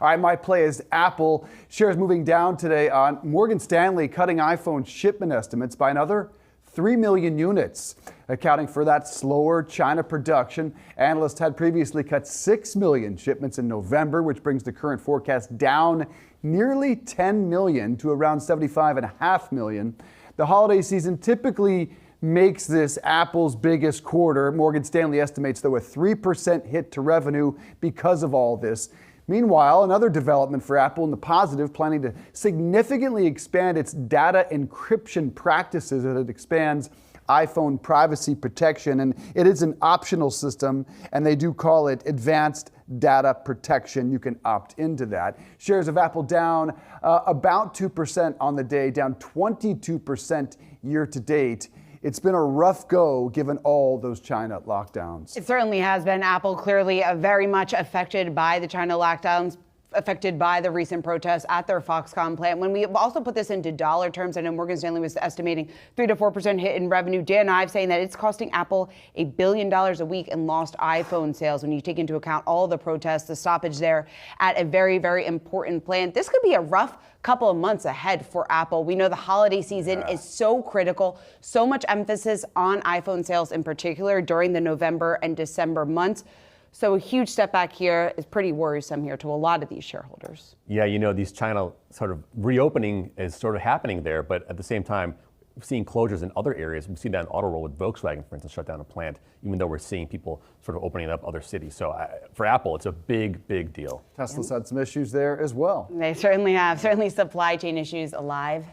All right, my play is Apple. Shares moving down today on Morgan Stanley cutting iPhone shipment estimates by another 3 million units, accounting for that slower China production. Analysts had previously cut 6 million shipments in November, which brings the current forecast down nearly 10 million to around 75.5 million. The holiday season typically makes this Apple's biggest quarter. Morgan Stanley estimates, though, a 3% hit to revenue because of all this. Meanwhile, another development for Apple in the positive, planning to significantly expand its data encryption practices as it expands iPhone privacy protection. And it is an optional system, and they do call it advanced data protection. You can opt into that. Shares of Apple down about 2% on the day, down 22% year to date. It's been a rough go given all those China lockdowns. It certainly has been. Apple clearly very much affected by the China lockdowns, affected by the recent protests at their Foxconn plant. When we also put this into dollar terms, I know Morgan Stanley was estimating 3 to 4% hit in revenue. Dan Ives saying that it's costing Apple $1 billion a week in lost iPhone sales when you take into account all the protests, the stoppage there at a very, very important plant. This could be a rough couple of months ahead for Apple. We know the holiday season is so critical, so much emphasis on iPhone sales in particular during the November and December months. So a huge step back here is pretty worrisome here to a lot of these shareholders. Yeah, you know, these China sort of reopening is sort of happening there, but at the same time, we're seeing closures in other areas. We've seen that in auto roll with Volkswagen, for instance, shut down a plant, even though we're seeing people sort of opening up other cities. So for Apple, it's a big, big deal. Tesla's had some issues there as well. They certainly have. Certainly supply chain issues alive,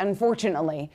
unfortunately.